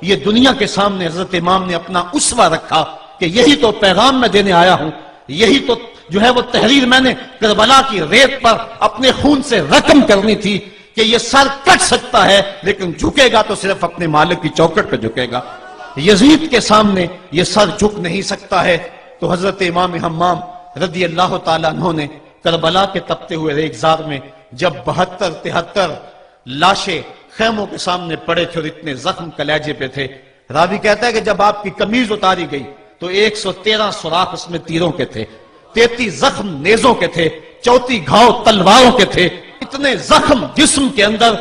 یہ دنیا کے سامنے حضرت امام نے اپنا اسوہ رکھا کہ یہی تو پیغام میں دینے آیا ہوں، یہی تو جو ہے وہ تحریر میں نے کربلا کی ریت پر اپنے خون سے رقم کرنی تھی کہ یہ سر کٹ سکتا ہے لیکن جھکے گا تو صرف اپنے مالک کی چوکٹ پہ جھکے گا، یزید کے سامنے یہ سر جھک نہیں سکتا ہے۔ تو حضرت امام حمام رضی اللہ تعالیٰ عنہ نے کربلا کے تپتے ہوئے ریگزار میں جب 72-73 لاشیں خیموں کے سامنے پڑے تھے اور اتنے زخم کلیجے پہ تھے، راوی کہتا ہے کہ جب آپ کی قمیض اتاری گئی تو 113 سوراخ اس میں تیروں کے تھے، 33 زخم نیزوں کے تھے، 34 گھاؤ تلواروں کے تھے، اتنے زخم جسم کے اندر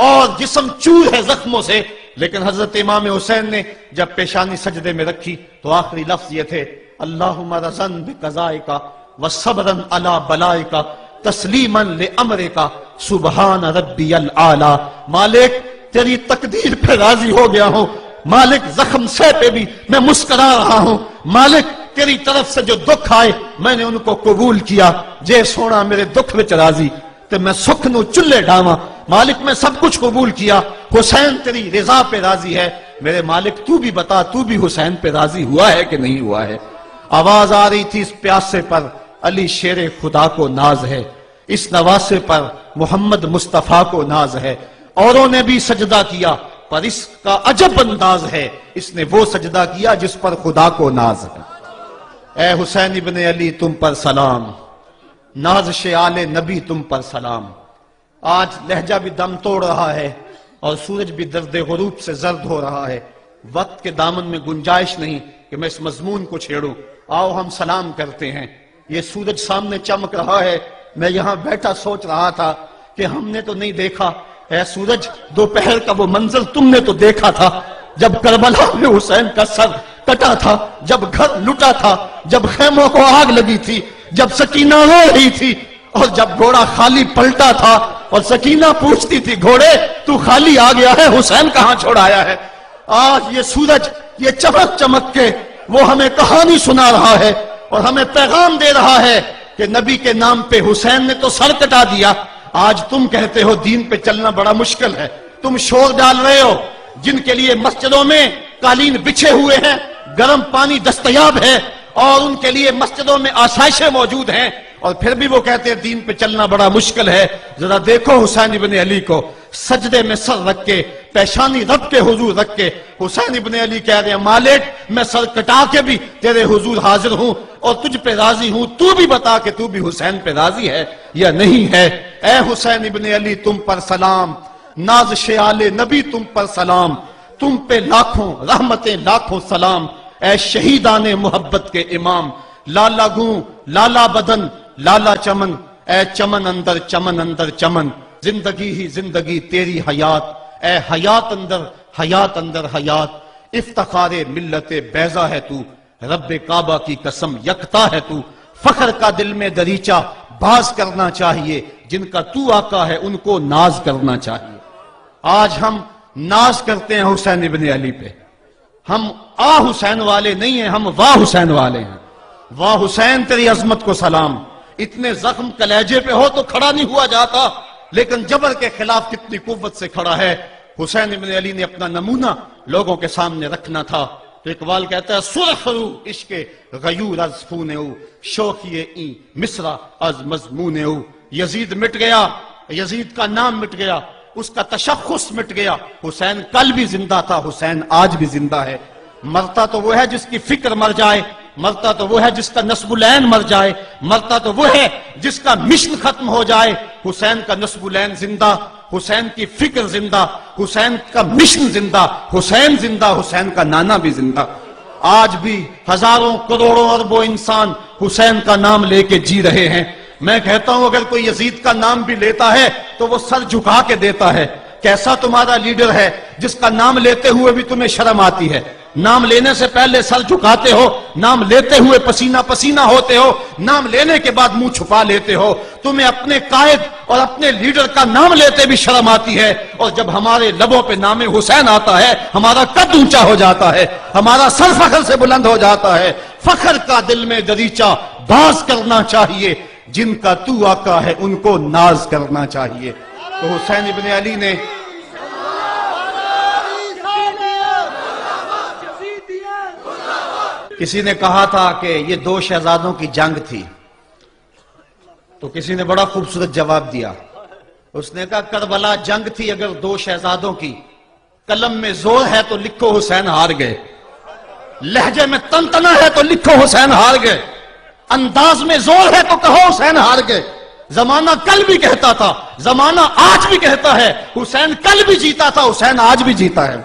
اور جسم چور ہے زخموں سے۔ لیکن حضرت امام حسین نے جب پیشانی سجدے میں رکھی تو آخری لفظ یہ تھے، اللہم رضن بقضائک وصبرن علی بلائک تسلیما لامرک سبحان ربی الاعلی۔ مالک تیری تقدیر پہ راضی ہو گیا ہوں، مالک زخم سے پہ بھی میں مسکرا رہا ہوں، مالک تیری طرف سے جو دکھ آئے میں نے ان کو قبول کیا، جے سونا میرے دکھ وچ راضی تے میں سکھ نو چلے ڈاواں، مالک میں سب کچھ قبول کیا، حسین تیری رضا پہ راضی ہے، میرے مالک تو بھی بتا تو بھی حسین پہ راضی ہوا ہے کہ نہیں ہوا ہے۔ آواز آ رہی تھی اس پیاسے پر علی شیر خدا کو ناز ہے، اس نواسے پر محمد مصطفیٰ کو ناز ہے، اوروں نے بھی سجدہ کیا پر اس کا عجب انداز ہے، اس نے وہ سجدہ کیا جس پر خدا کو ناز ہے۔ اے حسین ابن علی تم پر سلام، نازش آل نبی تم پر سلام۔ آج لہجہ بھی دم توڑ رہا ہے اور سورج بھی درد غروب سے زرد ہو رہا ہے، وقت کے دامن میں گنجائش نہیں کہ میں اس مضمون کو چھیڑوں، آؤ ہم سلام کرتے ہیں۔ یہ سورج سامنے چمک رہا ہے، میں یہاں بیٹھا سوچ رہا تھا کہ ہم نے تو نہیں دیکھا، اے سورج دوپہر کا وہ منظر تم نے تو دیکھا تھا جب کربلا میں حسین کا سر کٹا تھا، جب گھر لٹا تھا، جب خیموں کو آگ لگی تھی، جب سکینہ رو رہی تھی اور جب گھوڑا خالی پلٹا تھا اور سکینہ پوچھتی تھی گھوڑے تو خالی آ گیا ہے، حسین کہاں چھوڑ آیا ہے۔ آج یہ سورج یہ چمک چمک کے وہ ہمیں کہانی سنا رہا ہے اور ہمیں پیغام دے رہا ہے کہ نبی کے نام پہ حسین نے تو سر کٹا دیا، آج تم کہتے ہو دین پہ چلنا بڑا مشکل ہے، تم شور ڈال رہے ہو، جن کے لیے مسجدوں میں قالین بچھے ہوئے ہیں، گرم پانی دستیاب ہے اور ان کے لیے مسجدوں میں آسائشیں موجود ہیں، اور پھر بھی وہ کہتے ہیں دین پہ چلنا بڑا مشکل ہے۔ ذرا دیکھو حسین ابن علی کو سجدے میں سر رکھ کے، پیشانی رب کے حضور رکھ کے حسین ابن علی کہہ رہے ہیں مالک میں سر کٹا کے بھی تیرے حضور حاضر ہوں اور تجھ پہ راضی ہوں، تو بھی بتا کہ تو بھی حسین پہ راضی ہے یا نہیں ہے۔ اے حسین ابن علی تم پر سلام، نازش آل نبی تم پر سلام، تم پہ لاکھوں رحمتیں لاکھوں سلام، اے شہیدان محبت کے امام، لالا گوں لالا بدن لالا چمن، اے چمن اندر چمن اندر چمن، زندگی ہی زندگی تیری حیات، اے حیات اندر حیات، افتخار ملت بیضا ہے تو، رب کعبہ کی قسم یکتا ہے تو، فخر کا دل میں دریچہ باز کرنا چاہیے، جن کا تو آقا ہے ان کو ناز کرنا چاہیے۔ آج ہم ناز کرتے ہیں حسین ابن علی پہ، ہم آ حسین والے نہیں ہیں، ہم واہ حسین والے ہیں۔ واہ حسین تیری عظمت کو سلام، اتنے زخم کلیجے پہ ہو تو کھڑا نہیں ہوا جاتا، لیکن جبر کے خلاف کتنی قوت سے کھڑا ہے۔ حسین ابن علی نے اپنا نمونہ لوگوں کے سامنے رکھنا تھا، تو اقبال کہتا ہے سرخ رو عشق غیور از خون او، شوخی این مصرع از مضمون او۔ یزید مٹ گیا، یزید کا نام مٹ گیا، اس کا تشخص مٹ گیا، حسین کل بھی زندہ تھا، حسین آج بھی زندہ ہے۔ مرتا تو وہ ہے جس کی فکر مر جائے، مرتا تو وہ ہے جس کا نصب العین مر جائے، مرتا تو وہ ہے جس کا مشن ختم ہو جائے۔ حسین کا نصب العین زندہ، حسین کی فکر زندہ، حسین کا مشن زندہ، حسین زندہ، حسین کا نانا بھی زندہ۔ آج بھی ہزاروں کروڑوں اربوں انسان حسین کا نام لے کے جی رہے ہیں۔ میں کہتا ہوں اگر کوئی یزید کا نام بھی لیتا ہے تو وہ سر جھکا کے دیتا ہے۔ کیسا تمہارا لیڈر ہے جس کا نام لیتے ہوئے بھی تمہیں شرم آتی ہے؟ نام لینے سے پہلے سر جھکاتے ہو، نام لیتے ہوئے پسینہ پسینہ ہوتے ہو، نام لینے کے بعد منہ چھپا لیتے ہو۔ تمہیں اپنے قائد اور اپنے لیڈر کا نام لیتے بھی شرم آتی ہے، اور جب ہمارے لبوں پہ نام حسین آتا ہے ہمارا قد اونچا ہو جاتا ہے، ہمارا سر فخر سے بلند ہو جاتا ہے۔ فخر کا دل میں دریچہ باز کرنا چاہیے، جن کا تو آقا ہے ان کو ناز کرنا چاہیے۔ تو حسین ابن علی نے کسی نے کہا تھا کہ یہ دو شہزادوں کی جنگ تھی، تو کسی نے بڑا خوبصورت جواب دیا. اس نے کہا کربلا جنگ تھی اگر دو شہزادوں کی، قلم میں زور ہے تو لکھو حسین ہار گئے، لہجے میں تنتنا ہے تو لکھو حسین ہار گئے، انداز میں زور ہے تو کہو حسین ہار گئے. زمانہ کل بھی کہتا تھا، زمانہ آج بھی کہتا ہے، حسین کل بھی جیتا تھا، حسین آج بھی جیتا ہے.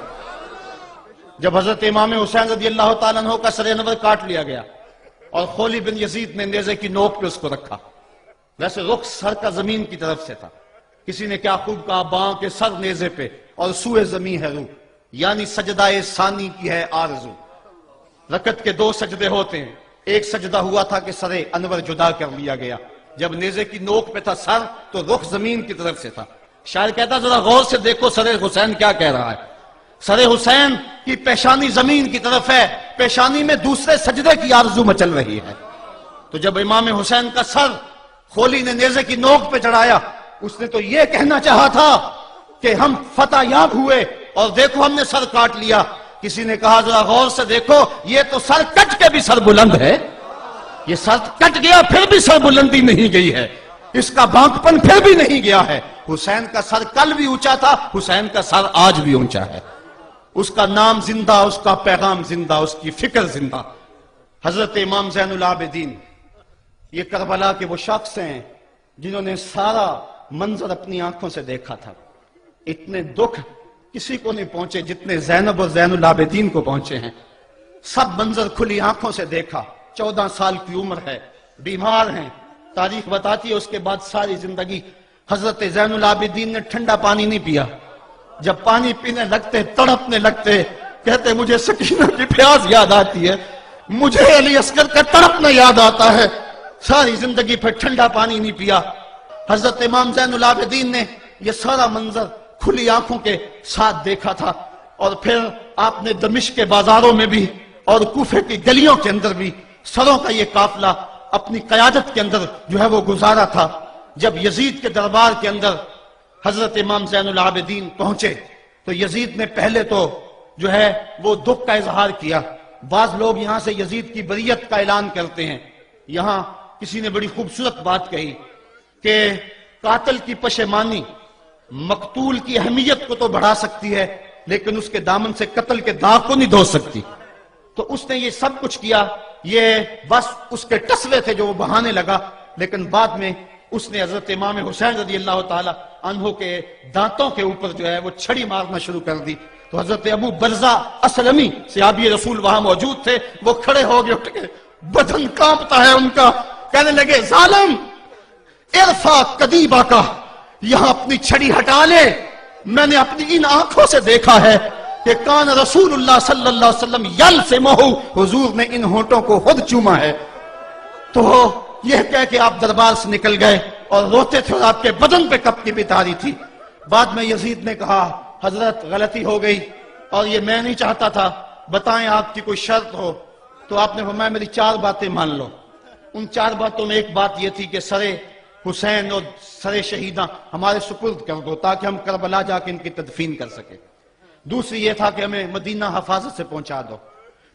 جب حضرت امام حسین رضی اللہ تعالیٰ عنہ کا سر انور کاٹ لیا گیا اور خولی بن یزید نے نیزے کی نوک پہ اس کو رکھا، ویسے رخ سر کا زمین کی طرف سے تھا. کسی نے کیا خوب کہا، باں کے سر نیزے پہ اور سوئے زمین ہے روح، یعنی سجدہ ثانی کی ہے آرزو. رکعت کے دو سجدے ہوتے ہیں، ایک سجدہ ہوا تھا کہ سر انور جدا کر لیا گیا، جب نیزے کی نوک پہ تھا سر تو رخ زمین کی طرف سے تھا. شاعر کہتا ذرا غور سے دیکھو سر حسین کیا کہہ رہا ہے. سر حسین کی پیشانی زمین کی طرف ہے، پیشانی میں دوسرے سجدے کی آرزو مچل رہی ہے. تو جب امام حسین کا سر خولی نے نیزے کی نوک پہ چڑھایا، اس نے تو یہ کہنا چاہا تھا کہ ہم فتح یاب ہوئے اور دیکھو ہم نے سر کاٹ لیا. کسی نے کہا ذرا غور سے دیکھو یہ تو سر کٹ کے بھی سر بلند ہے، یہ سر کٹ گیا پھر بھی سر بلندی نہیں گئی ہے، اس کا بانکپن پھر بھی نہیں گیا ہے. حسین کا سر کل بھی اونچا تھا، حسین کا سر آج بھی اونچا ہے. اس کا نام زندہ، اس کا پیغام زندہ، اس کی فکر زندہ. حضرت امام زین العابدین یہ کربلا کے وہ شخص ہیں جنہوں نے سارا منظر اپنی آنکھوں سے دیکھا تھا. اتنے دکھ کسی کو نہیں پہنچے جتنے زینب اور زین العابدین کو پہنچے ہیں. سب منظر کھلی آنکھوں سے دیکھا. 14 سال کی عمر ہے، بیمار ہیں. تاریخ بتاتی ہے اس کے بعد ساری زندگی حضرت زین العابدین نے ٹھنڈا پانی نہیں پیا. جب پانی پینے لگتے تڑپنے لگتے، کہتے مجھے سکینہ کی پیاس یاد آتی ہے، مجھے علی اصغر کا تڑپنا یاد آتا ہے. ساری زندگی پھر ٹھنڈا پانی نہیں پیا. حضرت امام زین العابدین نے یہ سارا منظر کھلی آنکھوں کے ساتھ دیکھا تھا. اور پھر آپ نے دمشق کے بازاروں میں بھی اور کوفے کی گلیوں کے اندر بھی سروں کا یہ قافلہ اپنی قیادت کے اندر جو ہے وہ گزارا تھا. جب یزید کے دربار کے اندر حضرت امام زین العابدین پہنچے تو یزید نے پہلے تو جو ہے وہ دکھ کا اظہار کیا. بعض لوگ یہاں سے یزید کی بریت کا اعلان کرتے ہیں. یہاں کسی نے بڑی خوبصورت بات کہی کہ قاتل کی پشیمانی مقتول کی اہمیت کو تو بڑھا سکتی ہے لیکن اس کے دامن سے قتل کے داغ کو نہیں دھو سکتی. تو اس نے یہ سب کچھ کیا، یہ بس اس کے ٹسوے تھے جو وہ بہانے لگا. لیکن بعد میں اس نے حضرت امام حسین رضی اللہ تعالی عنہ کے دانتوں کے اوپر جو ہے وہ چھڑی مارنا شروع کر دی. تو حضرت ابو برزہ اسلمی صحابی رسول وہاں موجود تھے، وہ کھڑے ہو گئے، اٹھ کے بدن کانپتا ہے ان کا. کہنے لگے ظالم ارفع قدیبہ کا، یہاں اپنی چھڑی ہٹا لے. میں نے اپنی ان آنکھوں سے دیکھا ہے کہ کان رسول اللہ صلی اللہ علیہ وسلم یلسمہ، حضور نے ان ہونٹوں کو خود چوما ہے. تو یہ کہہ کہ آپ دربار سے نکل گئے اور روتے تھے اور آپ کے بدن پہ کپکی بھی تاری تھی. بعد میں یزید نے کہا حضرت غلطی ہو گئی اور یہ میں نہیں چاہتا تھا، بتائیں آپ کی کوئی شرط ہو. تو آپ نے فرمایا میری 4 باتیں مان لو. ان 4 باتوں میں ایک بات یہ تھی کہ سر حسین اور سر شہیداں ہمارے سپرد کر دو تاکہ ہم کربلا جا کے ان کی تدفین کر سکیں. دوسری یہ تھا کہ ہمیں مدینہ حفاظت سے پہنچا دو.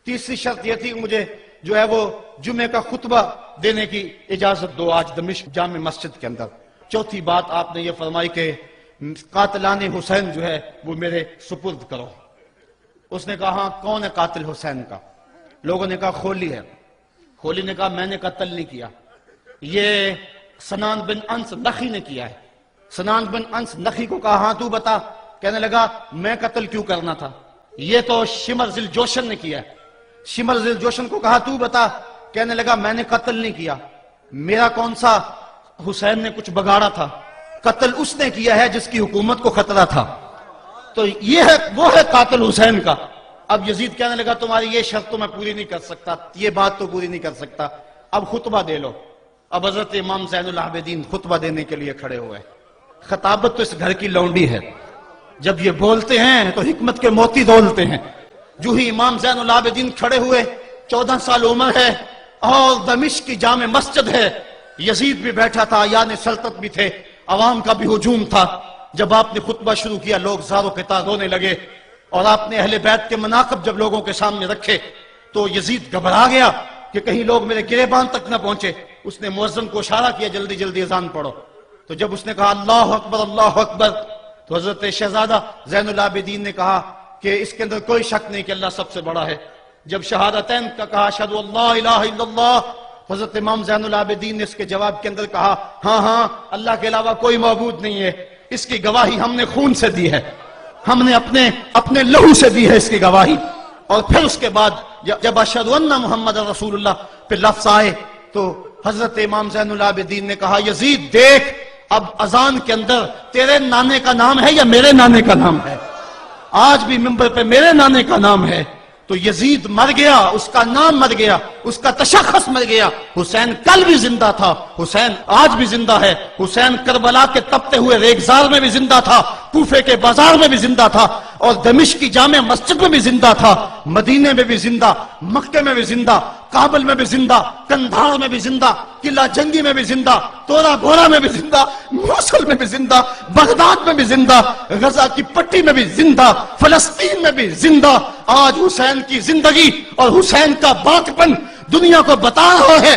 تیسری شرط یہ تھی کہ مجھے جو ہے وہ جمعے کا خطبہ دینے کی اجازت دو آج دمشق جامع مسجد کے اندر. چوتھی بات آپ نے یہ فرمائی کہ قاتلان حسین جو ہے وہ میرے سپرد کرو. اس نے کہا ہاں کون ہے قاتل حسین کا؟ لوگوں نے کہا خولی ہے. خولی نے کہا میں نے قتل نہیں کیا، یہ سنان بن انس نخی نے کیا ہے. سنان بن انس نخی کو کہا ہاں تو بتا. کہنے لگا میں قتل کیوں کرنا تھا، یہ تو شمر ذل جوشن نے کیا ہے. شمر ذل جوشن کو کہا تو بتا. کہنے لگا میں نے قتل نہیں کیا، میرا کون سا حسین نے کچھ بگاڑا تھا، قتل اس نے کیا ہے جس کی حکومت کو خطرہ تھا. تو یہ ہے وہ ہے قاتل حسین کا. اب یزید کہنے لگا تمہاری یہ شرط تو میں پوری نہیں کر سکتا، یہ بات تو پوری نہیں کر سکتا، اب خطبہ دے لو. اب حضرت امام زین العابدین خطبہ دینے کے لیے کھڑے ہوئے. خطابت تو اس گھر کی لونڈی ہے، جب یہ بولتے ہیں تو حکمت کے موتی دولتے ہیں. جو ہی امام زین العابدین کھڑے ہوئے، 14 سال عمر ہے اور دمشق کی جامع مسجد ہے. یزید بھی بیٹھا تھا، یعنی سلطنت بھی تھے، عوام کا بھی ہجوم تھا. جب آپ نے خطبہ شروع کیا لوگ زار و قطار رونے لگے اور آپ نے اہل بیت کے مناقب جب لوگوں کے سامنے رکھے تو یزید گھبرا گیا کہ کہیں لوگ میرے گریبان تک نہ پہنچے. اس نے مؤذن کو اشارہ کیا جلدی جلدی اذان پڑھو. تو جب اس نے کہا اللہ اکبر اللہ اکبر تو حضرت شہزادہ زین العابدین نے کہا کہ اس کے اندر کوئی شک نہیں کہ اللہ سب سے بڑا ہے. جب شہادتین کا کہا اشہد ان لا الہ الا اللہ، حضرت امام زین العابدین نے اس کے جواب کے اندر کہا ہاں ہاں اللہ کے علاوہ کوئی معبود نہیں ہے، اس کی گواہی ہم نے خون سے دی ہے، ہم نے اپنے لہو سے دی ہے اس کی گواہی. اور پھر اس کے بعد جب اشہد ان محمد رسول اللہ پہ لفظ آئے تو حضرت امام زین العابدین نے کہا یزید دیکھ اب اذان کے اندر تیرے نانے کا نام ہے یا میرے نانے کا نام ہے؟ آج بھی منبر پہ میرے نانے کا نام ہے. تو یزید مر گیا، اس کا نام مر گیا، اس کا تشخص مر گیا. حسین کل بھی زندہ تھا، حسین آج بھی زندہ ہے. حسین کربلا کے تپتے ہوئے ریگزار میں بھی زندہ تھا، کوفے کے بازار میں بھی زندہ تھا، اور دمشق کی جامع مسجد میں بھی زندہ تھا، مدینے میں بھی زندہ، مکے میں بھی زندہ، کابل میں بھی زندہ، کندھار میں بھی زندہ، قلعہ جنگی میں بھی زندہ، تورا بورا میں بھی زندہ، موصل میں بھی زندہ، بغداد میں بھی زندہ، غزہ کی پٹی میں بھی زندہ، فلسطین میں بھی زندہ. آج حسین کی زندگی اور حسین کا باقپن دنیا کو بتا رہا ہے